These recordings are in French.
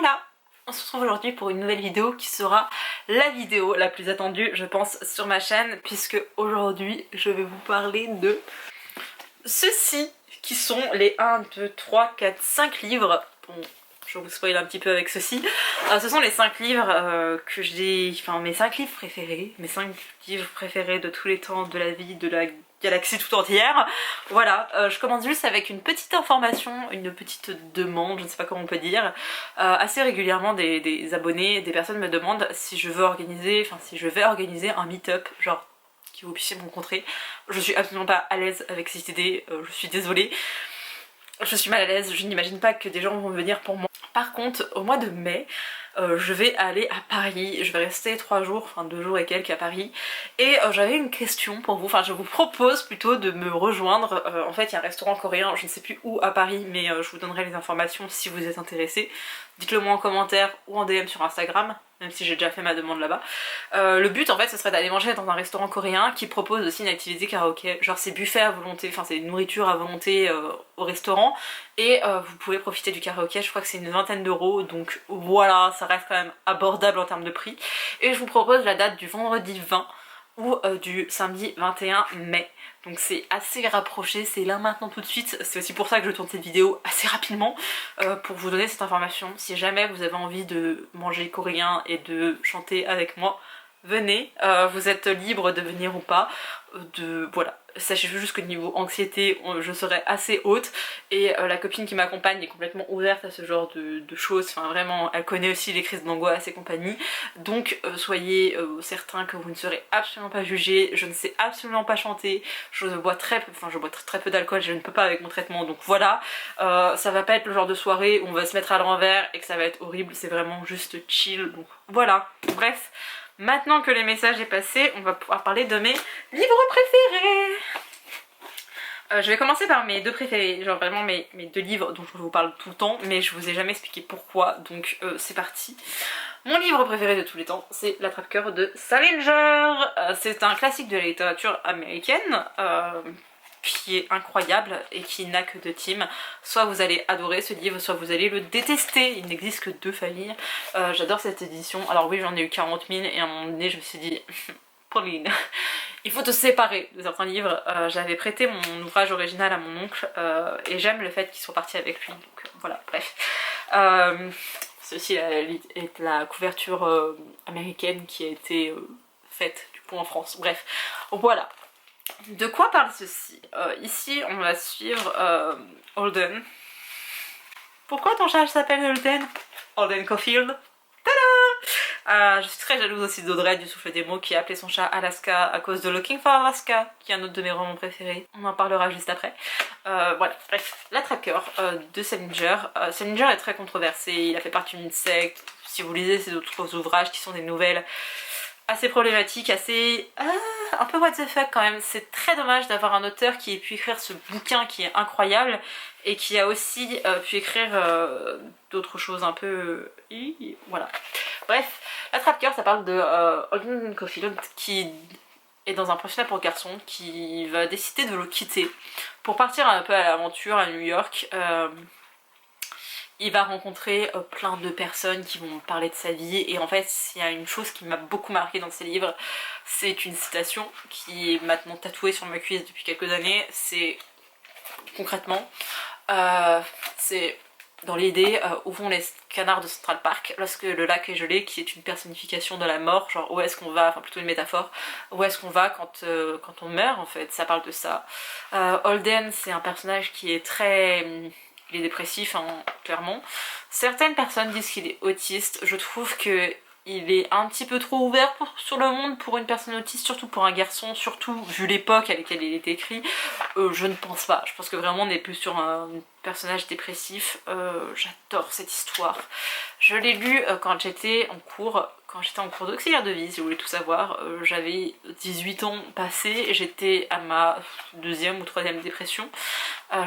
voilà, on se retrouve aujourd'hui pour une nouvelle vidéo qui sera la vidéo la plus attendue je pense sur ma chaîne, puisque aujourd'hui je vais vous parler de ceux-ci qui sont les 1, 2, 3, 4, 5 livres. Bon, je vous spoil un petit peu avec ceci. Ce sont les 5 livres que j'ai... Enfin mes 5 livres préférés, mes 5 livres préférés de tous les temps, de la vie, de la galaxie tout entière. Voilà, je commence juste avec une petite information, une petite demande, je ne sais pas comment on peut dire. Assez régulièrement des abonnés, des personnes me demandent si je veux organiser, un meet-up, genre que vous puissiez me rencontrer. Je suis absolument pas à l'aise avec cette idée, je suis désolée. Je suis mal à l'aise, je n'imagine pas que des gens vont venir pour moi. Par contre, au mois de mai, je vais aller à Paris, je vais rester 3 jours, enfin 2 jours et quelques à Paris. Et j'avais une question pour vous, enfin je vous propose plutôt de me rejoindre. En fait il y a un restaurant coréen, je ne sais plus où à Paris, mais je vous donnerai les informations si vous êtes intéressés. Dites-le moi en commentaire ou en DM sur Instagram, même si j'ai déjà fait ma demande là-bas. Le but en fait ce serait d'aller manger dans un restaurant coréen qui propose aussi une activité karaoké, genre c'est buffet à volonté, enfin c'est nourriture à volonté au restaurant, et vous pouvez profiter du karaoké, je crois que c'est une vingtaine d'euros, donc voilà, ça reste quand même abordable en termes de prix. Et je vous propose la date du vendredi 20 ou du samedi 21 mai. Donc c'est assez rapproché, c'est là maintenant tout de suite. C'est aussi pour ça que je tourne cette vidéo assez rapidement, pour vous donner cette information. Si jamais vous avez envie de manger coréen et de chanter avec moi, venez, vous êtes libre de venir ou pas, voilà. Sachez juste que niveau anxiété, je serai assez haute, et la copine qui m'accompagne est complètement ouverte à ce genre de choses, enfin vraiment, elle connaît aussi les crises d'angoisse et compagnie, donc soyez certains que vous ne serez absolument pas jugés. Je ne sais absolument pas chanter, je bois très peu d'alcool, je ne peux pas avec mon traitement, donc voilà. Ça va pas être le genre de soirée où on va se mettre à l'envers et que ça va être horrible, c'est vraiment juste chill, donc voilà, bref. Maintenant que les messages est passé, on va pouvoir parler de mes livres préférés. Je vais commencer par mes 2 préférés, genre vraiment mes 2 livres dont je vous parle tout le temps, mais je vous ai jamais expliqué pourquoi, donc c'est parti. Mon livre préféré de tous les temps, c'est L'Attrape-Cœur de Salinger. C'est un classique de la littérature américaine, qui est incroyable et qui n'a que 2 teams. Soit vous allez adorer ce livre, soit vous allez le détester. Il n'existe que 2 familles. J'adore cette édition. Alors oui, j'en ai eu 40 000 et à un moment donné je me suis dit Pauline, il faut te séparer de certains livres. J'avais prêté mon ouvrage original à mon oncle et j'aime le fait qu'il soit parti avec lui, donc voilà, bref. Ceci est la couverture américaine qui a été faite du coup en France, bref, voilà. De quoi parle ceci? Ici on va suivre Holden. Pourquoi ton chat s'appelle Holden? Holden Caulfield. Je suis très jalouse aussi d'Audrey du Souffle des mots qui a appelé son chat Alaska à cause de Looking for Alaska, qui est un autre de mes romans préférés. On en parlera juste après. Voilà, bref, L'Attrape-Cœur de Salinger. Salinger est très controversé, il a fait partie d'une secte. Si vous lisez ses autres ouvrages qui sont des nouvelles assez problématiques, assez... un peu what the fuck quand même. C'est très dommage d'avoir un auteur qui ait pu écrire ce bouquin qui est incroyable et qui a aussi pu écrire d'autres choses un peu... voilà. Bref, L'Attrape-Cœur, ça parle de Holden Caulfield qui est dans un pensionnat pour garçons, qui va décider de le quitter pour partir un peu à l'aventure à New York. Il va rencontrer plein de personnes qui vont parler de sa vie, et en fait il y a une chose qui m'a beaucoup marquée dans ces livres, c'est une citation qui est maintenant tatouée sur ma cuisse depuis quelques années. C'est concrètement, c'est dans l'idée où vont les canards de Central Park lorsque le lac est gelé, qui est une personnification de la mort, genre où est-ce qu'on va, enfin plutôt une métaphore, où est-ce qu'on va quand on meurt en fait, ça parle de ça. Holden, c'est un personnage qui est très... il est dépressif, hein, clairement. Certaines personnes disent qu'il est autiste, je trouve que il est un petit peu trop ouvert sur le monde pour une personne autiste, surtout pour un garçon, surtout vu l'époque à laquelle il est écrit. Je ne pense pas, je pense que vraiment on est plus sur un personnage dépressif. J'adore cette histoire. Je l'ai lu quand j'étais en cours d'auxiliaire de vie, si vous voulez tout savoir. J'avais 18 ans passés, j'étais à ma 2e ou 3e dépression.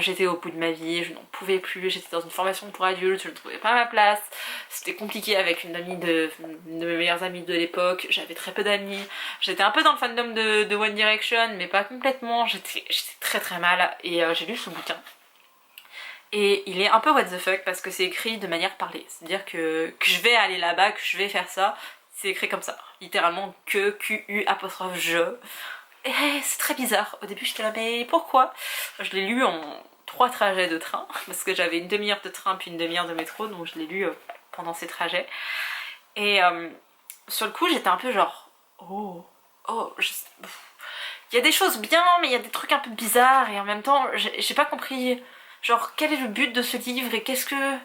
J'étais au bout de ma vie, je n'en pouvais plus, j'étais dans une formation pour adultes, je ne trouvais pas ma place. C'était compliqué avec une de mes meilleures amies de l'époque, j'avais très peu d'amis. J'étais un peu dans le fandom de One Direction, mais pas complètement, j'étais très très mal, et j'ai lu ce bouquin. Et il est un peu what the fuck parce que c'est écrit de manière parlée. C'est-à-dire que je vais aller là-bas, que je vais faire ça, c'est écrit comme ça. Littéralement que Q-U apostrophe je. Et c'est très bizarre. Au début j'étais là mais pourquoi? Je l'ai lu en 3 trajets de train parce que j'avais une demi-heure de train puis une demi-heure de métro, donc je l'ai lu pendant ces trajets. Et sur le coup j'étais un peu genre il y a des choses bien mais il y a des trucs un peu bizarres et en même temps j'ai pas compris genre quel est le but de ce livre et qu'est-ce que...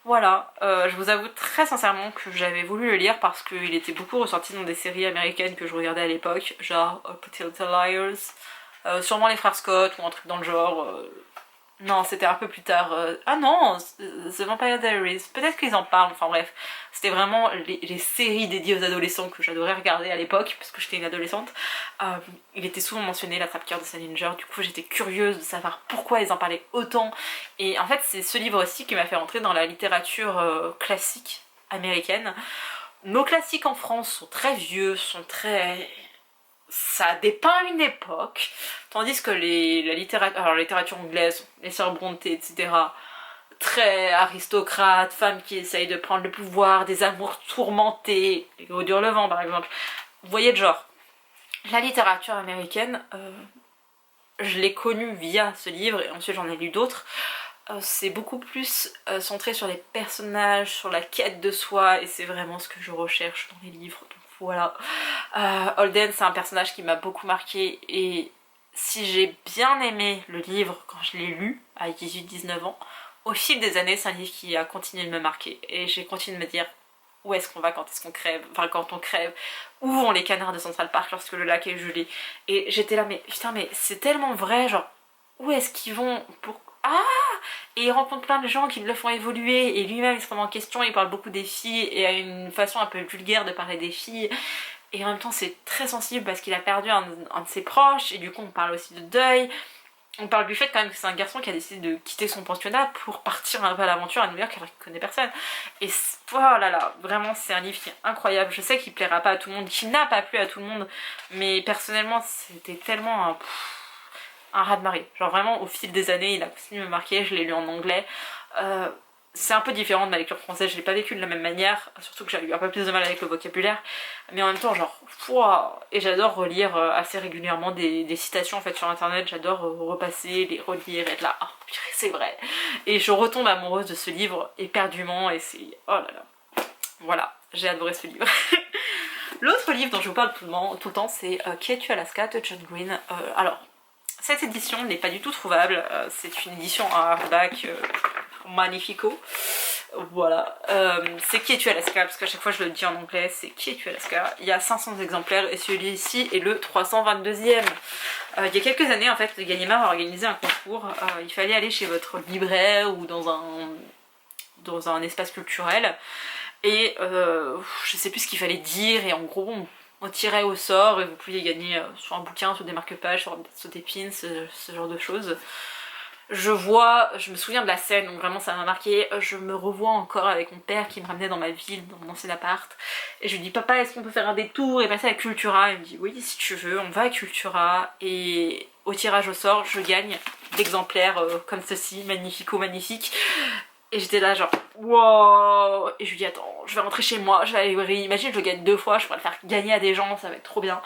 Voilà, je vous avoue très sincèrement que j'avais voulu le lire parce qu'il était beaucoup ressorti dans des séries américaines que je regardais à l'époque, genre Pretty Little Liars, sûrement les frères Scott ou un truc dans le genre. Non, c'était un peu plus tard. Ah non, The Vampire Diaries, peut-être qu'ils en parlent, enfin bref. C'était vraiment les séries dédiées aux adolescents que j'adorais regarder à l'époque, parce que j'étais une adolescente. Il était souvent mentionné, l'attrape-cœur de Salinger, du coup j'étais curieuse de savoir pourquoi ils en parlaient autant. Et en fait c'est ce livre aussi qui m'a fait rentrer dans la littérature classique américaine. Nos classiques en France sont très vieux, sont très... ça dépeint une époque, tandis que la littérature anglaise, les sœurs Brontë, etc., très aristocrate, femmes qui essayent de prendre le pouvoir, des amours tourmentés, les Gros d'Hurlevent par exemple. Vous voyez le genre. La littérature américaine, je l'ai connue via ce livre et ensuite j'en ai lu d'autres. C'est beaucoup plus centré sur les personnages, sur la quête de soi et c'est vraiment ce que je recherche dans les livres. Donc voilà. Holden c'est un personnage qui m'a beaucoup marqué et si j'ai bien aimé le livre quand je l'ai lu à 18-19 ans, au fil des années c'est un livre qui a continué de me marquer et j'ai continué de me dire où est-ce qu'on va quand est-ce qu'on crève, enfin quand on crève, où vont les canards de Central Park lorsque le lac est gelé. Et j'étais là mais putain mais c'est tellement vrai, genre où est-ce qu'ils vont pour... Ah! Et il rencontre plein de gens qui le font évoluer et lui-même il se remet en question, il parle beaucoup des filles et a une façon un peu vulgaire de parler des filles. Et en même temps c'est très sensible parce qu'il a perdu un de ses proches et du coup on parle aussi de deuil. On parle du fait quand même que c'est un garçon qui a décidé de quitter son pensionnat pour partir un peu à l'aventure à New York alors qu'il connaît personne. Et oh là là, vraiment c'est un livre qui est incroyable. Je sais qu'il plaira pas à tout le monde, qu'il n'a pas plu à tout le monde, mais personnellement c'était tellement un raz-de-marée. Genre vraiment au fil des années il a continué de me marquer, je l'ai lu en anglais. C'est un peu différent de ma lecture française, je l'ai pas vécu de la même manière, surtout que j'ai eu un peu plus de mal avec le vocabulaire, mais en même temps genre, pouah, et j'adore relire assez régulièrement des citations en fait sur internet, j'adore repasser, les relire, être là, oh purée c'est vrai, et je retombe amoureuse de ce livre éperdument et c'est, oh là là, voilà, j'ai adoré ce livre. L'autre livre dont je vous parle tout le temps c'est Qui es-tu Alaska de John Green. Alors, cette édition n'est pas du tout trouvable, c'est une édition en hardback magnifico. Voilà, c'est Qui es-tu Alaska, parce qu'à chaque fois je le dis en anglais, c'est Qui es-tu Alaska. Il y a 500 exemplaires et celui-ci est le 322e. Il y a quelques années en fait, Gallimard a organisé un concours, il fallait aller chez votre libraire ou dans un espace culturel et je sais plus ce qu'il fallait dire et en gros on tirait au sort et vous pouviez gagner soit un bouquin, soit des marque-pages, soit des pins, ce genre de choses. Je me souviens de la scène, donc vraiment ça m'a marqué. Je me revois encore avec mon père qui me ramenait dans ma ville, dans mon ancien appart. Et je lui dis papa est-ce qu'on peut faire un détour et passer à Cultura? Il me dit oui si tu veux, on va à Cultura. Et au tirage au sort je gagne d'exemplaires comme ceci, magnifico magnifique. Et j'étais là genre wow. Et je lui dis attends je vais rentrer chez moi, je vais aller imagine je le gagne 2 fois, je pourrais le faire gagner à des gens, ça va être trop bien.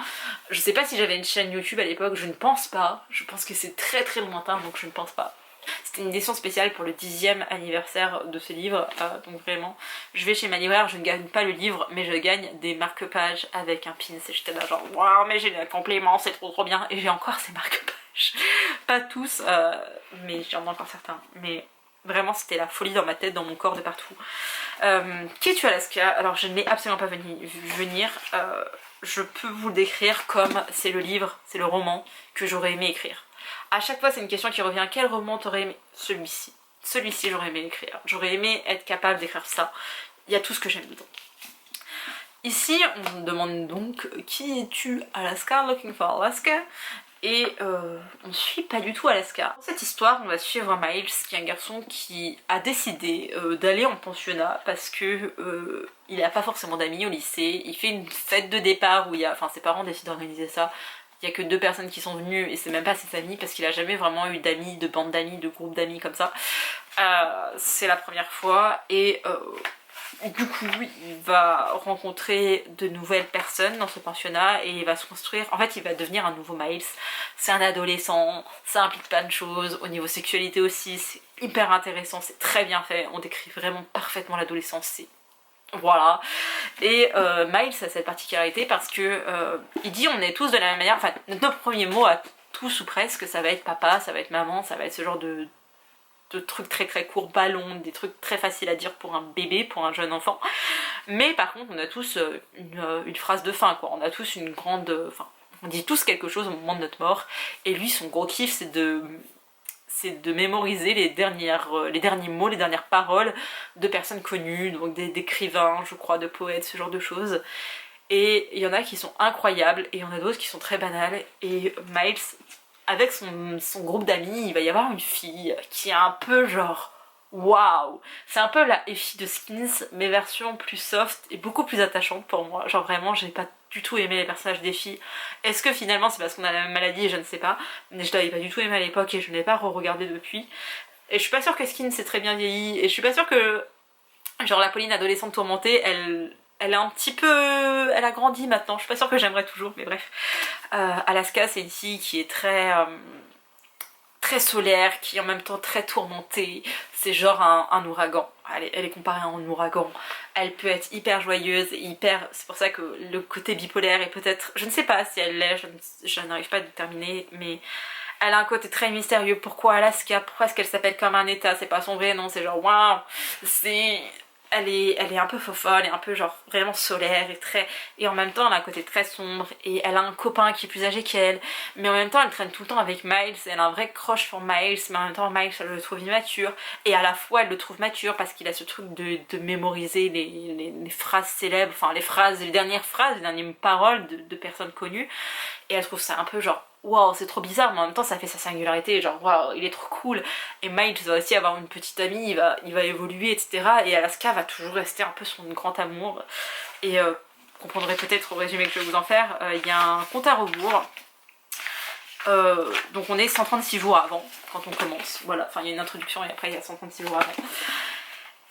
Je sais pas si j'avais une chaîne YouTube à l'époque, je ne pense pas, je pense que c'est très très lointain donc je ne pense pas. C'était une édition spéciale pour le 10e anniversaire de ce livre, donc vraiment je vais chez ma libraire, je ne gagne pas le livre mais je gagne des marque-pages avec un pin. Et j'étais là genre waouh mais j'ai le complément, c'est trop bien. Et j'ai encore ces marque-pages, pas tous mais j'en ai encore certains, mais vraiment c'était la folie dans ma tête, dans mon corps, de partout. Qui es-tu Alaska? Alors je ne l'ai absolument pas vu venir, je peux vous le décrire comme c'est le livre, c'est le roman que j'aurais aimé écrire. À chaque fois c'est une question qui revient, quel roman t'aurais aimé? Celui-ci. Celui-ci j'aurais aimé l'écrire, j'aurais aimé être capable d'écrire ça. Il y a tout ce que j'aime dedans. Ici on me demande donc qui es-tu Alaska, looking for Alaska. Et on ne suit pas du tout Alaska. Dans cette histoire, on va suivre Miles, qui est un garçon qui a décidé d'aller en pensionnat parce que il n'a pas forcément d'amis au lycée. Il fait une fête de départ où il y a, enfin ses parents décident d'organiser ça. Il il y a que 2 personnes qui sont venues et c'est même pas ses amis parce qu'il a jamais vraiment eu d'amis, de bande d'amis, de groupe d'amis comme ça. C'est la première fois et du coup il va rencontrer de nouvelles personnes dans ce pensionnat et il va se construire, en fait il va devenir un nouveau Miles. C'est un adolescent, ça implique plein de choses, au niveau sexualité aussi, c'est hyper intéressant, c'est très bien fait, on décrit vraiment parfaitement l'adolescence, c'est... Voilà. Et Miles a cette particularité parce que il dit on est tous de la même manière, enfin notre premier mot à tous ou presque, ça va être papa, ça va être maman, ça va être ce genre de trucs très très courts, ballons, des trucs très faciles à dire pour un bébé, pour un jeune enfant. Mais par contre on a tous une phrase de fin quoi, on a tous une grande... Enfin, on dit tous quelque chose au moment de notre mort, et lui son gros kiff c'est de mémoriser les derniers mots, les dernières paroles de personnes connues, donc d'écrivains, je crois, de poètes, ce genre de choses. Et il y en a qui sont incroyables, et il y en a d'autres qui sont très banales, et Miles, avec son groupe d'amis, il va y avoir une fille qui est un peu genre... Waouh! C'est un peu la Effie de Skins, mais version plus soft et beaucoup plus attachante pour moi. Genre vraiment, j'ai pas du tout aimé les personnages d'Effie. Est-ce que finalement c'est parce qu'on a la même maladie? Je ne sais pas. Mais je l'avais pas du tout aimé à l'époque et je ne l'ai pas re-regardé depuis. Et je suis pas sûre que Skins s'est très bien vieilli. Et je suis pas sûre que genre la Pauline adolescente tourmentée, elle est un petit peu... Elle a grandi maintenant. Je suis pas sûre que j'aimerais toujours, mais bref. Alaska, c'est une fille qui est très solaire, qui est en même temps très tourmentée. C'est genre un ouragan. Elle est comparée à un ouragan. Elle peut être hyper joyeuse, hyper... C'est pour ça que le côté bipolaire est peut-être... Je ne sais pas si elle l'est, je n'arrive pas à déterminer, mais elle a un côté très mystérieux. Pourquoi Alaska? Pourquoi est-ce qu'elle s'appelle comme un état? C'est pas son vrai nom, c'est genre waouh. C'est... Elle est un peu fofolle et un peu genre vraiment solaire et en même temps elle a un côté très sombre et elle a un copain qui est plus âgé qu'elle, mais en même temps elle traîne tout le temps avec Miles et elle a un vrai crush pour Miles, mais en même temps Miles elle le trouve immature et à la fois elle le trouve mature parce qu'il a ce truc de mémoriser les phrases célèbres, enfin les dernières phrases, les dernières paroles de personnes connues, et elle trouve ça un peu genre waouh c'est trop bizarre, mais en même temps ça fait sa singularité, genre waouh il est trop cool. Et Miles va aussi avoir une petite amie, il va évoluer etc, et Alaska va toujours rester un peu son grand amour. Et vous comprendrez peut-être au résumé que je vais vous en faire, il y a un compte à rebours, donc on est 136 jours avant quand on commence, voilà, enfin il y a une introduction et après il y a 136 jours avant.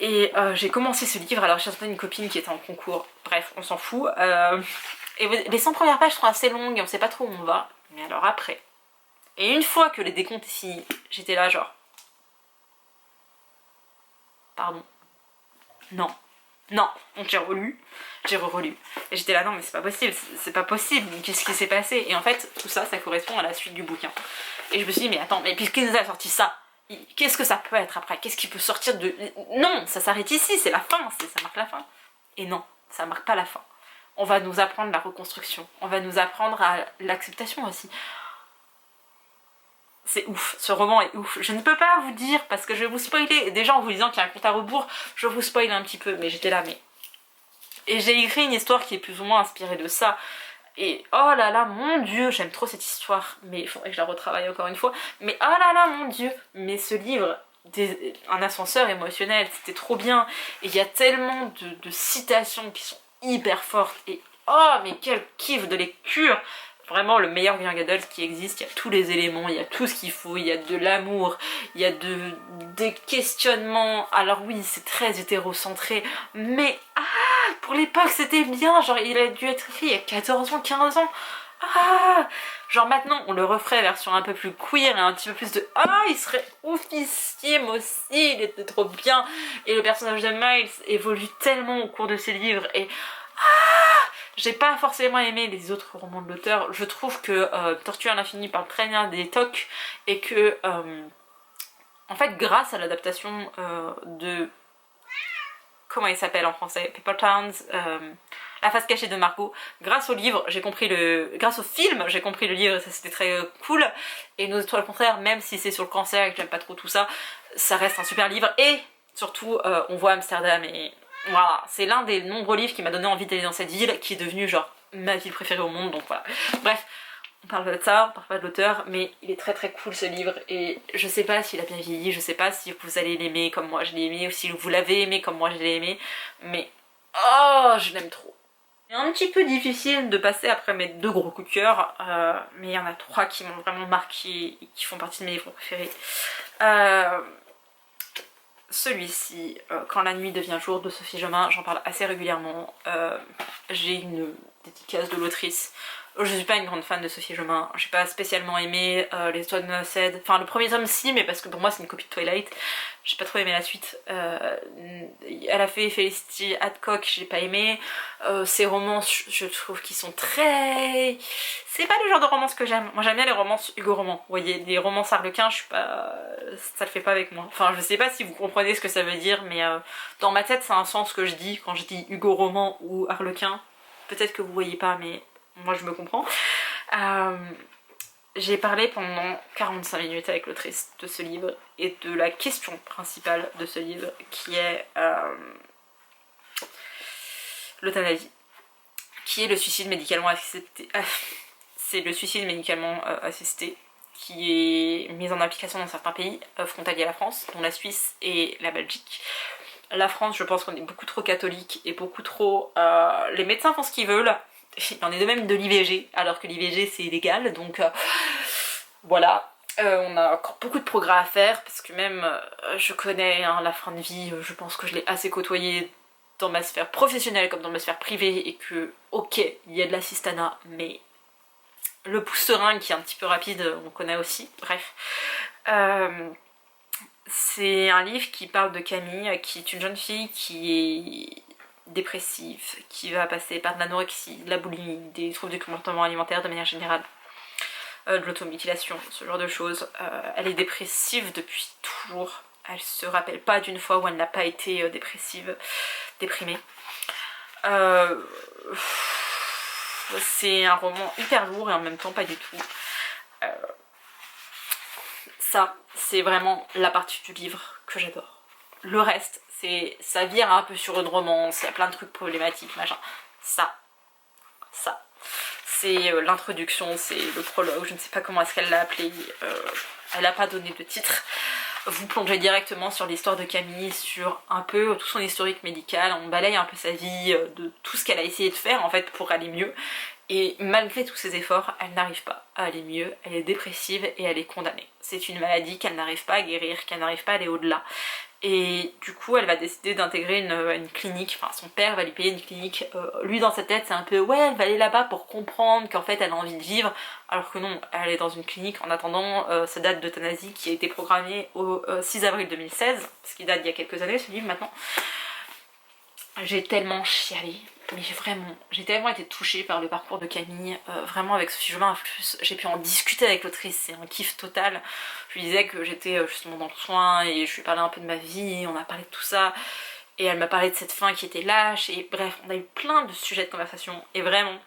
Et j'ai commencé ce livre, alors j'ai rencontré une copine qui était en concours, bref on s'en fout, et les 100 premières pages sont assez longues et on sait pas trop où on va. Mais alors après, et une fois que les décomptes est fini, j'étais là genre... Pardon. Non. Non. Donc j'ai relu, j'ai re-relu. Et j'étais là non mais c'est pas possible, qu'est-ce qui s'est passé? Et en fait tout ça, ça correspond à la suite du bouquin. Et je me suis dit mais attends, mais puisqu'il nous a sorti ça, qu'est-ce que ça peut être après? Qu'est-ce qui peut sortir de... Non, ça s'arrête ici, c'est la fin, ça marque la fin. Et non, ça marque pas la fin. On va nous apprendre la reconstruction, on va nous apprendre à l'acceptation aussi. C'est ouf, ce roman est ouf. Je ne peux pas vous dire parce que je vais vous spoiler. Déjà en vous disant qu'il y a un compte à rebours, je vous spoil un petit peu, mais j'étais là, mais... Et j'ai écrit une histoire qui est plus ou moins inspirée de ça. Et oh là là, mon dieu, j'aime trop cette histoire. Mais il faudrait que je la retravaille encore une fois. Mais oh là là, mon dieu, mais ce livre... un ascenseur émotionnel, c'était trop bien. Et il y a tellement de citations qui sont hyper fortes et oh mais quel kiff de lecture, vraiment le meilleur young adult qui existe. Il y a tous les éléments, il y a tout ce qu'il faut, il y a de l'amour, il y a des questionnements. Alors oui c'est très hétérocentré, mais pour l'époque c'était bien, genre il a dû être écrit il y a 14 ans, 15 ans. Genre maintenant on le referait version un peu plus queer et un petit peu plus de il serait oufissime aussi, il était trop bien. Et le personnage de Miles évolue tellement au cours de ses livres et j'ai pas forcément aimé les autres romans de l'auteur. Je trouve que Tortue à l'infini parle très bien des tocs et que en fait grâce à l'adaptation de... Comment il s'appelle en français? Paper Towns, La face cachée de Margot. Grâce au livre, j'ai compris grâce au film, j'ai compris le livre et ça c'était très cool. Et Nos étoiles contraires, même si c'est sur le cancer et que j'aime pas trop tout ça, ça reste un super livre. Et surtout, on voit Amsterdam et voilà, c'est l'un des nombreux livres qui m'a donné envie d'aller dans cette ville, qui est devenue genre ma ville préférée au monde, donc voilà. Bref, on parle pas de ça, on parle pas de l'auteur, mais il est très très cool ce livre et je sais pas s'il a bien vieilli, je sais pas si vous allez l'aimer comme moi je l'ai aimé ou si vous l'avez aimé comme moi je l'ai aimé, mais oh je l'aime trop. C'est un petit peu difficile de passer après mes 2 gros coups de cœur, mais il y en a 3 qui m'ont vraiment marqué et qui font partie de mes livres préférés. Celui-ci, Quand la nuit devient jour, de Sophie Jomain, j'en parle assez régulièrement. J'ai une dédicace de l'autrice. Je suis pas une grande fan de Sophie Jomain, j'ai pas spécialement aimé les tomes Ced. Enfin, le premier tome si, mais parce que pour moi c'est une copie de Twilight. J'ai pas trop aimé la suite. Elle a fait Felicity Hadcock, j'ai pas aimé. Ses romances, je trouve qu'ils sont très... C'est pas le genre de romance que j'aime. Moi j'aime bien les romances Hugo Roman. Vous voyez, les romances Harlequin, je suis pas... ça le fait pas avec moi. Enfin, je sais pas si vous comprenez ce que ça veut dire, mais dans ma tête, c'est un sens que je dis quand je dis Hugo Roman ou Harlequin. Peut-être que vous voyez pas, mais moi je me comprends. J'ai parlé pendant 45 minutes avec l'autrice de ce livre et de la question principale de ce livre qui est l'euthanasie, qui est le suicide médicalement assisté. C'est le suicide médicalement assisté qui est mis en application dans certains pays frontaliers à la France, dont la Suisse et la Belgique. La France, je pense qu'on est beaucoup trop catholique et beaucoup trop... les médecins font ce qu'ils veulent. Il en est de même de l'IVG, alors que l'IVG c'est illégal, donc voilà. On a encore beaucoup de progrès à faire, parce que même je connais la fin de vie, je pense que je l'ai assez côtoyée dans ma sphère professionnelle comme dans ma sphère privée, et que, ok, il y a de l'assistanat, mais le pouce serein qui est un petit peu rapide, on connaît aussi, bref. C'est un livre qui parle de Camille, qui est une jeune fille qui est dépressive, qui va passer par de l'anorexie, de la boulimie, des troubles du comportement alimentaire de manière générale, de l'automutilation, ce genre de choses. Elle est dépressive depuis toujours. Elle se rappelle pas d'une fois où elle n'a pas été déprimée. C'est un roman hyper lourd et en même temps pas du tout. Ça, c'est vraiment la partie du livre que j'adore. Le reste, ça vire un peu sur une romance, il y a plein de trucs problématiques, machin. Ça. C'est l'introduction, c'est le prologue, je ne sais pas comment est-ce qu'elle l'a appelé, elle n'a pas donné de titre. Vous plongez directement sur l'histoire de Camille, sur un peu tout son historique médical, on balaye un peu sa vie, de tout ce qu'elle a essayé de faire en fait pour aller mieux. Et malgré tous ses efforts, elle n'arrive pas à aller mieux, elle est dépressive et elle est condamnée. C'est une maladie qu'elle n'arrive pas à guérir, qu'elle n'arrive pas à aller au-delà. Et du coup, elle va décider d'intégrer une clinique, enfin son père va lui payer une clinique. Lui dans sa tête, c'est un peu ouais, elle va aller là-bas pour comprendre qu'en fait elle a envie de vivre, alors que non, elle est dans une clinique en attendant sa date d'euthanasie qui a été programmée au 6 avril 2016, ce qui date d'il y a quelques années ce livre maintenant. J'ai tellement chialé, mais vraiment, j'ai tellement été touchée par le parcours de Camille, vraiment avec Sophie Jomain en plus, j'ai pu en discuter avec l'autrice, c'est un kiff total. Je lui disais que j'étais justement dans le soin et je lui parlais un peu de ma vie, on a parlé de tout ça, et elle m'a parlé de cette fin qui était lâche, et bref, on a eu plein de sujets de conversation, et vraiment,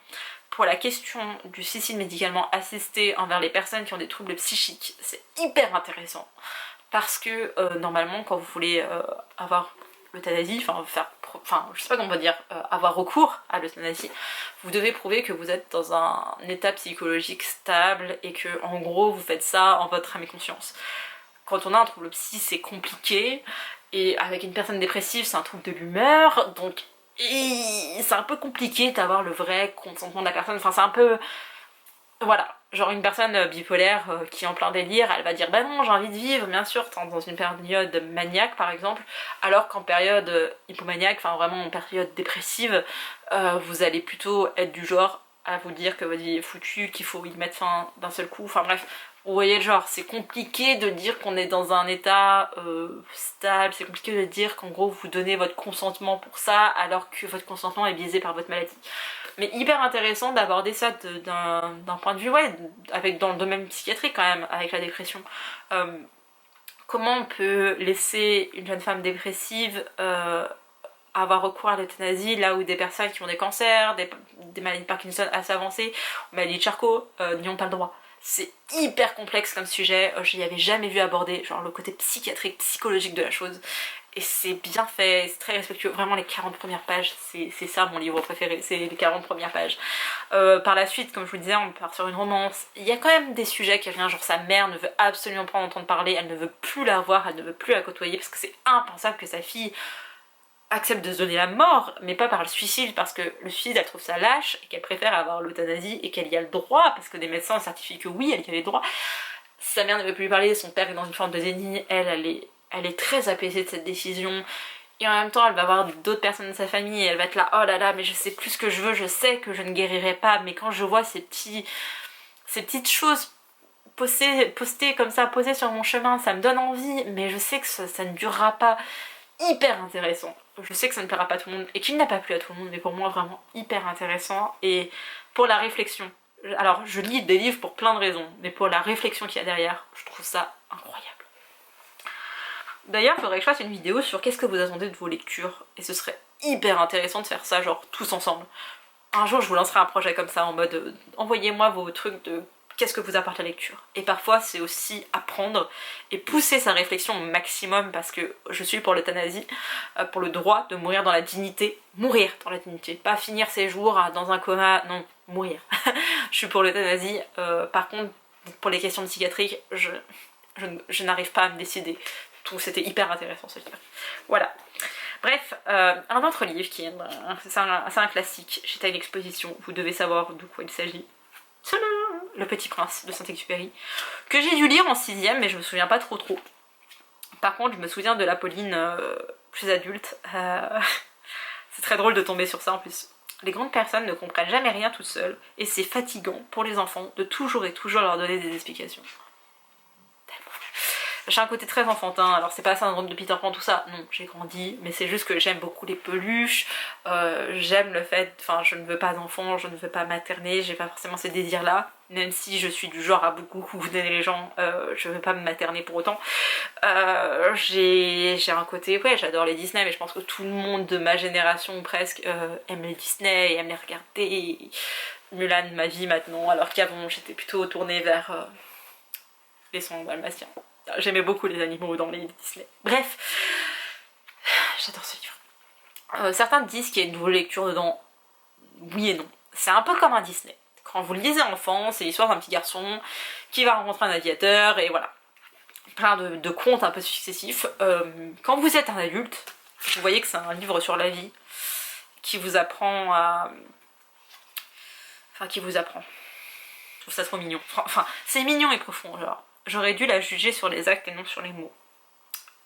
pour la question du suicide médicalement assisté envers les personnes qui ont des troubles psychiques, c'est hyper intéressant, parce que normalement quand vous voulez avoir l'euthanasie, je sais pas comment on va dire, avoir recours à l'euthanasie, vous devez prouver que vous êtes dans un état psychologique stable et que en gros vous faites ça en votre âme et conscience. Quand on a un trouble psy c'est compliqué, et avec une personne dépressive c'est un trouble de l'humeur, donc c'est un peu compliqué d'avoir le vrai consentement de la personne, enfin c'est un peu... Voilà, genre une personne bipolaire qui est en plein délire, elle va dire bah non j'ai envie de vivre, bien sûr, dans une période maniaque par exemple, alors qu'en période hypomaniaque, enfin vraiment en période dépressive, vous allez plutôt être du genre à vous dire que votre vie est foutue, qu'il faut y mettre fin d'un seul coup, enfin bref, vous voyez le genre, c'est compliqué de dire qu'on est dans un état stable, c'est compliqué de dire qu'en gros vous donnez votre consentement pour ça alors que votre consentement est biaisé par votre maladie. Mais hyper intéressant d'aborder ça d'un point de vue, ouais, dans le domaine psychiatrique quand même, avec la dépression. Comment on peut laisser une jeune femme dépressive avoir recours à l'euthanasie là où des personnes qui ont des cancers, des maladies de Parkinson assez avancées, maladies de Charcot, n'y ont pas le droit. C'est hyper complexe comme sujet, je n'y avais jamais vu aborder genre le côté psychiatrique, psychologique de la chose. Et c'est bien fait, c'est très respectueux, vraiment les 40 premières pages, c'est ça mon livre préféré, c'est les 40 premières pages. Par la suite, comme je vous disais, on part sur une romance, il y a quand même des sujets qui reviennent, genre sa mère ne veut absolument pas en entendre parler, elle ne veut plus la voir, elle ne veut plus la côtoyer, parce que c'est impensable que sa fille accepte de se donner la mort, mais pas par le suicide, parce que le suicide elle trouve ça lâche et qu'elle préfère avoir l'euthanasie et qu'elle y a le droit, parce que des médecins certifient que oui, elle y a le droit. Sa mère ne veut plus lui parler, son père est dans une forme de déni, elle est très apaisée de cette décision. Et en même temps, elle va voir d'autres personnes de sa famille et elle va être là, oh là là, mais je sais plus ce que je veux, je sais que je ne guérirai pas, mais quand je vois ces petites choses postées comme ça, posées sur mon chemin, ça me donne envie, mais je sais que ça ne durera pas. Hyper intéressant. Je sais que ça ne plaira pas à tout le monde et qu'il n'a pas plu à tout le monde, mais pour moi vraiment hyper intéressant. Et pour la réflexion, alors je lis des livres pour plein de raisons, mais pour la réflexion qu'il y a derrière, je trouve ça incroyable. D'ailleurs, il faudrait que je fasse une vidéo sur qu'est-ce que vous attendez de vos lectures, et ce serait hyper intéressant de faire ça, genre tous ensemble. Un jour, je vous lancerai un projet comme ça, en mode envoyez-moi vos trucs de qu'est-ce que vous apporte la lecture. Et parfois, c'est aussi apprendre et pousser sa réflexion au maximum, parce que je suis pour l'euthanasie, pour le droit de mourir dans la dignité. Mourir dans la dignité, pas finir ses jours dans un coma, non, mourir. Je suis pour l'euthanasie. Par contre, pour les questions psychiatriques, je n'arrive pas à me décider. Donc c'était hyper intéressant ce livre. Voilà. Bref, un autre livre qui est un classique. J'étais à une exposition, vous devez savoir de quoi il s'agit. Le Petit Prince de Saint-Exupéry, que j'ai dû lire en 6ème, mais je me souviens pas trop. Par contre, je me souviens de l'Apolline plus adulte. C'est très drôle de tomber sur ça en plus. Les grandes personnes ne comprennent jamais rien toutes seules, et c'est fatigant pour les enfants de toujours et toujours leur donner des explications. J'ai un côté très enfantin, alors c'est pas syndrome de Peter Pan tout ça, non, j'ai grandi, mais c'est juste que j'aime beaucoup les peluches, j'aime le fait, enfin je ne veux pas d'enfants, je ne veux pas materner, j'ai pas forcément ces désirs là, même si je suis du genre à beaucoup donner les gens, je veux pas me materner pour autant. J'ai un côté, ouais j'adore les Disney, mais je pense que tout le monde de ma génération presque aime les Disney et aime les regarder. Mulan ma vie maintenant, alors qu'avant j'étais plutôt tournée vers les sons dalmatiens. J'aimais beaucoup les animaux dans les Disney. Bref, j'adore ce livre. Certains disent qu'il y a une nouvelle lecture dedans. Oui et non. C'est un peu comme un Disney. Quand vous le lisez enfant, c'est l'histoire d'un petit garçon qui va rencontrer un aviateur et voilà. Plein de contes un peu successifs. Quand vous êtes un adulte, vous voyez que c'est un livre sur la vie qui vous apprend à... Enfin, qui vous apprend. Je trouve ça trop mignon. Enfin, c'est mignon et profond, genre. J'aurais dû la juger sur les actes et non sur les mots.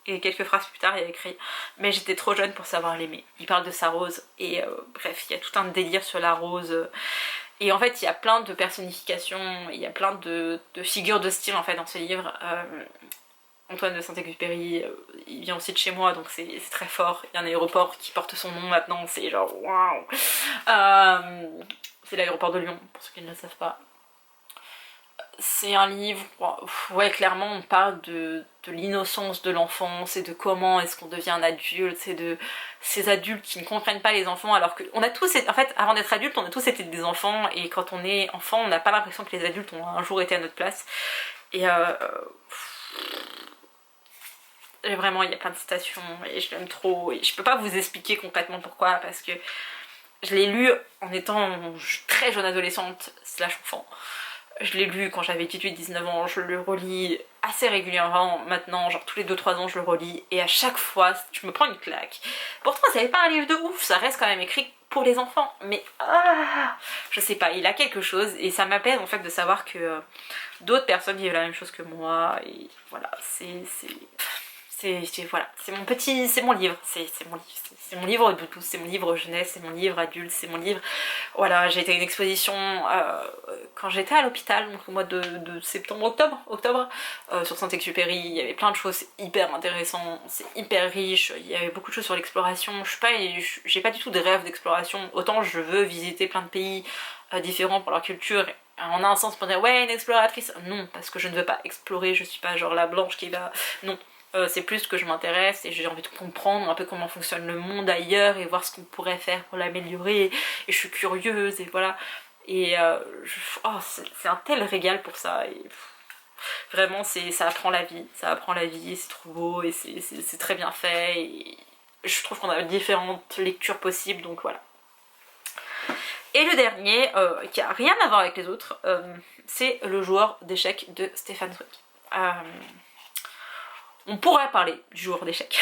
Et quelques phrases plus tard, il y a écrit « Mais j'étais trop jeune pour savoir l'aimer ». Il parle de sa rose, et bref, il y a tout un délire sur la rose. Et en fait, il y a plein de personnifications, il y a plein de figures de style en fait dans ce livre. Antoine de Saint-Exupéry, il vient aussi de chez moi, donc c'est très fort. Il y a un aéroport qui porte son nom maintenant, c'est genre waouh. C'est l'aéroport de Lyon, pour ceux qui ne le savent pas. C'est un livre, ouais clairement on parle de l'innocence de l'enfance et de comment est-ce qu'on devient un adulte, c'est de ces adultes qui ne comprennent pas les enfants alors que on a tous, en fait avant d'être adulte on a tous été des enfants et quand on est enfant on n'a pas l'impression que les adultes ont un jour été à notre place et vraiment il y a plein de citations et je l'aime trop et je peux pas vous expliquer concrètement pourquoi parce que je l'ai lu en étant très jeune adolescente slash enfant. Je l'ai lu quand j'avais 18-19 ans, je le relis assez régulièrement maintenant, genre tous les 2-3 ans je le relis et à chaque fois je me prends une claque. Pourtant c'est pas un livre de ouf, ça reste quand même écrit pour les enfants, mais je sais pas, il a quelque chose et ça m'apaise en fait de savoir que d'autres personnes vivent la même chose que moi et voilà, voilà, c'est mon petit, c'est mon livre, c'est mon livre de tous, c'est mon livre jeunesse, c'est mon livre adulte, c'est mon livre, voilà, j'ai été à une exposition quand j'étais à l'hôpital, donc au mois de octobre, sur Saint-Exupéry, il y avait plein de choses hyper intéressantes, c'est hyper riche, il y avait beaucoup de choses sur l'exploration, j'ai pas du tout de rêve d'exploration, autant je veux visiter plein de pays différents pour leur culture, on a un sens pour dire ouais une exploratrice, non, parce que je ne veux pas explorer, je suis pas genre la blanche qui va, non. C'est plus que je m'intéresse et j'ai envie de comprendre un peu comment fonctionne le monde ailleurs et voir ce qu'on pourrait faire pour l'améliorer et je suis curieuse et voilà et c'est un tel régal pour ça et vraiment ça apprend la vie et c'est trop beau et c'est très bien fait et je trouve qu'on a différentes lectures possibles donc voilà. Et le dernier qui a rien à voir avec les autres c'est Le joueur d'échecs de Stefan Zweig. On pourrait parler du joueur d'échecs,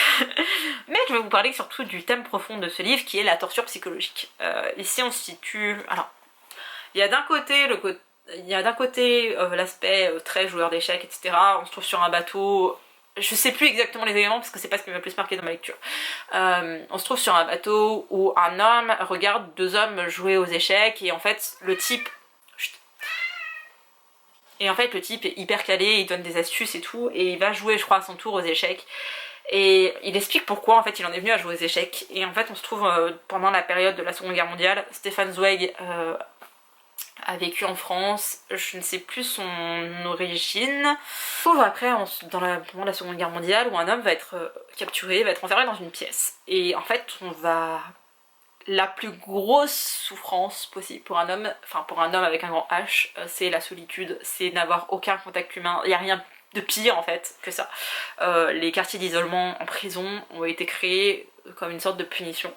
mais je vais vous parler surtout du thème profond de ce livre qui est la torture psychologique. Ici on se situe... Alors, il y a d'un côté l'aspect très joueur d'échecs, etc. On se trouve sur un bateau, je sais plus exactement les éléments parce que c'est pas ce qui m'a le plus marqué dans ma lecture. On se trouve sur un bateau où un homme regarde deux hommes jouer aux échecs et en fait le type... est hyper calé, il donne des astuces et tout, et il va jouer, je crois, à son tour aux échecs. Et il explique pourquoi en fait il en est venu à jouer aux échecs. Et en fait on se trouve pendant la période de la Seconde Guerre mondiale. Stefan Zweig a vécu en France, je ne sais plus son origine. On se trouve après pendant la Seconde Guerre mondiale où un homme va être capturé, va être enfermé dans une pièce. Et en fait la plus grosse souffrance possible pour un homme, enfin pour un homme avec un grand H, c'est la solitude, c'est n'avoir aucun contact humain. Il n'y a rien de pire en fait que ça. Les quartiers d'isolement en prison ont été créés comme une sorte de punition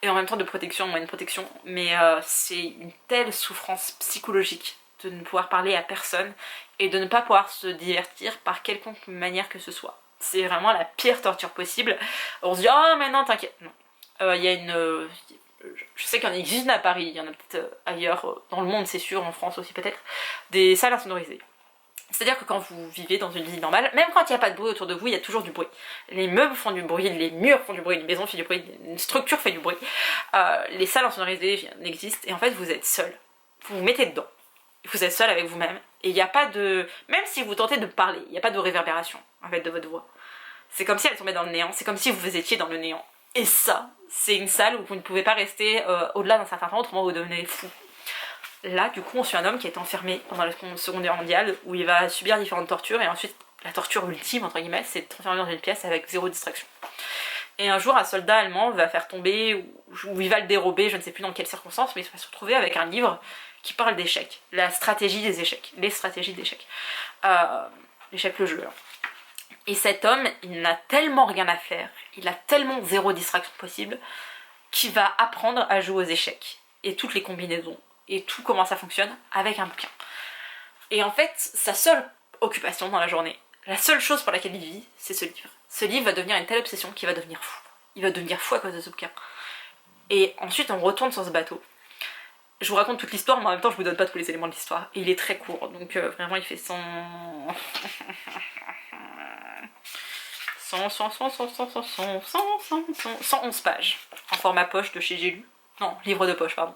et en même temps de protection, moyen de protection, mais c'est une telle souffrance psychologique de ne pouvoir parler à personne et de ne pas pouvoir se divertir par quelconque manière que ce soit. C'est vraiment la pire torture possible. On se dit oh mais non t'inquiète, non. Il y a une... je sais qu'il y en existe à Paris, il y en a peut-être ailleurs dans le monde c'est sûr, en France aussi peut-être, des salles insonorisées. C'est-à-dire que quand vous vivez dans une ville normale, même quand il n'y a pas de bruit autour de vous, il y a toujours du bruit. Les meubles font du bruit, les murs font du bruit, une maison fait du bruit, une structure fait du bruit. Les salles insonorisées n'existent et en fait vous êtes seul. Vous vous mettez dedans. Vous êtes seul avec vous-même et il n'y a pas de... Même si vous tentez de parler, il n'y a pas de réverbération en fait de votre voix. C'est comme si elle tombait dans le néant, c'est comme si vous étiez dans le néant. Et ça, c'est une salle où vous ne pouvez pas rester au-delà d'un certain temps, autrement vous devenez fou. Là, du coup, on suit un homme qui est enfermé pendant la Seconde Guerre mondiale, où il va subir différentes tortures, et ensuite, la torture ultime, entre guillemets, c'est d'être enfermé dans une pièce avec zéro distraction. Et un jour, un soldat allemand va faire tomber, ou il va le dérober, je ne sais plus dans quelles circonstances, mais il va se retrouver avec un livre qui parle d'échecs, la stratégie des échecs, les stratégies d'échecs. L'échec, le jeu. Et cet homme, il n'a tellement rien à faire, il a tellement zéro distraction possible, qu'il va apprendre à jouer aux échecs, et toutes les combinaisons, et tout comment ça fonctionne avec un bouquin. Et en fait, sa seule occupation dans la journée, la seule chose pour laquelle il vit, c'est ce livre. Ce livre va devenir une telle obsession qu'il va devenir fou. Il va devenir fou à cause de ce bouquin. Et ensuite, on retourne sur ce bateau. Je vous raconte toute l'histoire, mais en même temps, je vous donne pas tous les éléments de l'histoire. Et il est très court, donc vraiment, il fait 111 pages. En format poche de chez J'ai lu. Non, livre de poche, pardon.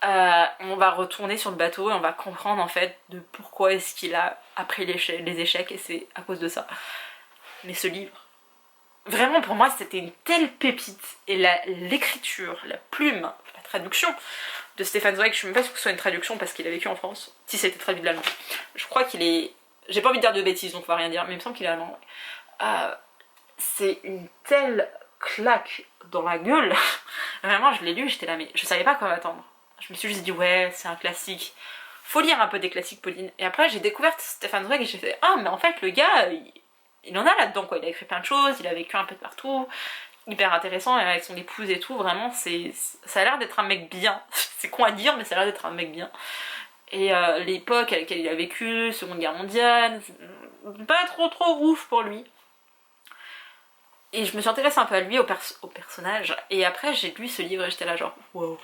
On va retourner sur le bateau et on va comprendre en fait de pourquoi est-ce qu'il a appris les échecs et c'est à cause de ça. Mais ce livre, vraiment pour moi c'était une telle pépite et l'écriture, la plume, la traduction de Stefan Zweig, je suis même pas sûre que ce soit une traduction parce qu'il a vécu en France, si c'était traduit de l'allemand. Je crois qu'il est... J'ai pas envie de dire de bêtises donc on va rien dire, mais il me semble qu'il est allemand. C'est une telle claque dans la gueule. Vraiment je l'ai lu et j'étais là mais je savais pas quoi m'attendre. Je me suis juste dit ouais c'est un classique, faut lire un peu des classiques Pauline. Et après j'ai découvert Stefan Zweig et j'ai fait ah mais en fait le gars il en a là-dedans quoi, il a écrit plein de choses, il a vécu un peu de partout, hyper intéressant avec son épouse et tout, vraiment ça a l'air d'être un mec bien, c'est con à dire mais ça a l'air d'être un mec bien. Et l'époque à laquelle il a vécu, Seconde Guerre mondiale, pas trop ouf pour lui. Et je me suis intéressée un peu à lui, au personnage, et après j'ai lu ce livre et j'étais là genre wow.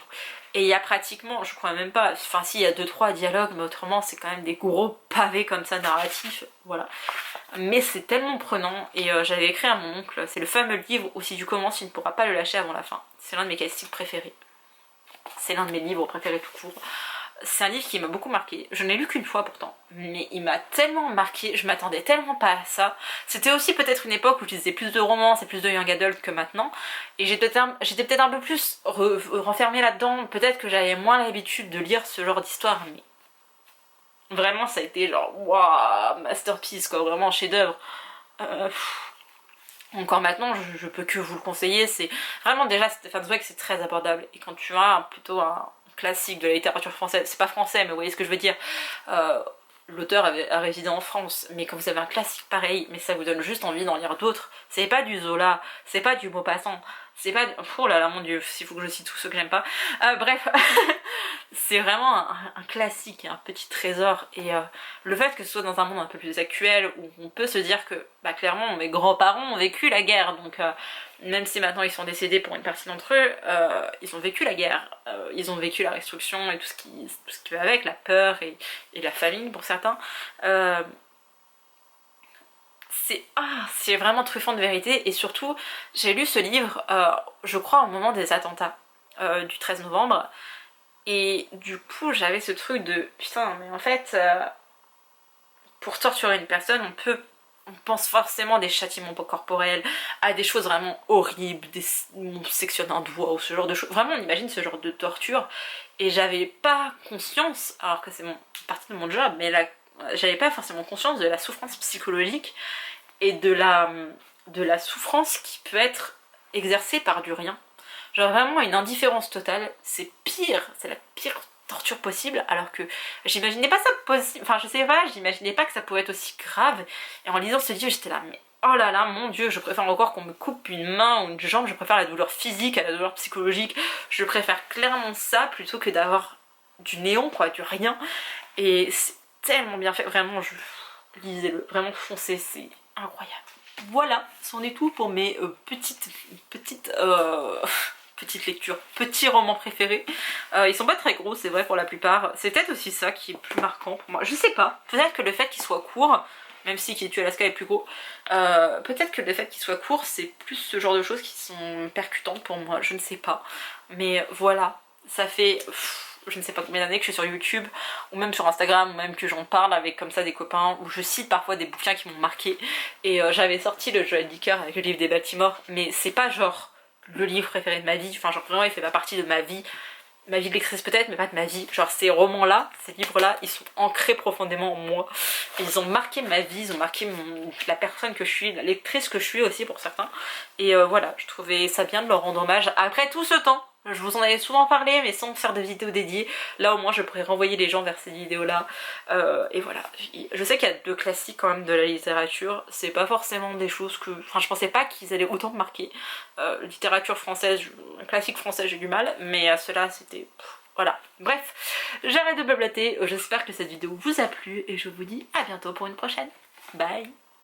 Et il y a pratiquement, je crois même pas, enfin si il y a 2-3 dialogues, mais autrement c'est quand même des gros pavés comme ça narratifs, voilà. Mais c'est tellement prenant, et j'avais écrit à mon oncle, c'est le fameux livre où si tu commences tu ne pourras pas le lâcher avant la fin. C'est l'un de mes classiques préférés. C'est l'un de mes livres préférés tout court. C'est un livre qui m'a beaucoup marqué, je n'ai lu qu'une fois pourtant, mais il m'a tellement marqué, je m'attendais tellement pas à ça. C'était aussi peut-être une époque où je lisais plus de romans et plus de young adult que maintenant, et j'étais peut-être un peu plus renfermée là-dedans, peut-être que j'avais moins l'habitude de lire ce genre d'histoire, mais vraiment ça a été genre waouh, masterpiece quoi, vraiment chef-d'œuvre. Encore maintenant, je peux que vous le conseiller, c'est vraiment déjà Stefan Zweig c'est très abordable, et quand tu as plutôt un classique de la littérature française, c'est pas français mais vous voyez ce que je veux dire, l'auteur a résidé en France, mais quand vous avez un classique pareil, mais ça vous donne juste envie d'en lire d'autres, c'est pas du Zola, c'est pas du Maupassant, c'est pas... Oh là là mon dieu, s'il faut que je cite tous ceux que j'aime pas. Bref, c'est vraiment un classique et un petit trésor. Et le fait que ce soit dans un monde un peu plus actuel, où on peut se dire que, bah clairement, mes grands-parents ont vécu la guerre, donc même si maintenant ils sont décédés pour une partie d'entre eux, ils ont vécu la guerre, ils ont vécu la destruction et tout ce qui va avec, la peur et la famine pour certains. C'est vraiment truffant de vérité, et surtout j'ai lu ce livre je crois au moment des attentats du 13 novembre, et du coup j'avais ce truc de putain mais en fait pour torturer une personne on pense forcément des châtiments corporels, à des choses vraiment horribles, on sectionne un doigt ou ce genre de choses, vraiment on imagine ce genre de torture, et j'avais pas conscience, alors que c'est partie de mon job, mais là j'avais pas forcément conscience de la souffrance psychologique et de la souffrance qui peut être exercée par du rien. Genre vraiment une indifférence totale, c'est pire, c'est la pire torture possible, alors que j'imaginais pas ça possible, enfin je sais pas, j'imaginais pas que ça pouvait être aussi grave, et en lisant ce livre j'étais là, mais oh là là, mon dieu, je préfère encore qu'on me coupe une main ou une jambe, je préfère la douleur physique à la douleur psychologique, je préfère clairement ça plutôt que d'avoir du néant quoi, du rien, et c'est tellement bien fait, vraiment, lisez-le, vraiment foncez, c'est incroyable. Voilà, c'en est tout pour mes petites lectures, petits romans préférés. Ils sont pas très gros, c'est vrai pour la plupart. C'est peut-être aussi ça qui est plus marquant pour moi. Je sais pas, peut-être que le fait qu'il soit court, même si Qui tue Alaska est plus gros, peut-être que le fait qu'il soit court, c'est plus ce genre de choses qui sont percutantes pour moi, je ne sais pas. Mais voilà, ça fait... je ne sais pas combien d'années que je suis sur YouTube, ou même sur Instagram, ou même que j'en parle avec comme ça des copains, où je cite parfois des bouquins qui m'ont marqué, et j'avais sorti le Joël Dicker avec le livre des Baltimore, mais c'est pas genre le livre préféré de ma vie, enfin genre vraiment il fait pas partie de ma vie de lectrice peut-être, mais pas de ma vie, genre ces romans-là, ces livres-là, ils sont ancrés profondément en moi, et ils ont marqué ma vie, ils ont marqué la personne que je suis, la lectrice que je suis aussi pour certains, et voilà, je trouvais ça bien de leur rendre hommage après tout ce temps. Je vous en avais souvent parlé mais sans faire de vidéos dédiées, là au moins je pourrais renvoyer les gens vers ces vidéos là, et voilà. Je sais qu'il y a deux classiques quand même de la littérature, c'est pas forcément des choses que... Enfin je pensais pas qu'ils allaient autant me marquer, littérature française, classique français j'ai du mal, mais ceux-là c'était... Voilà, bref, j'arrête de blablater, j'espère que cette vidéo vous a plu et je vous dis à bientôt pour une prochaine, bye.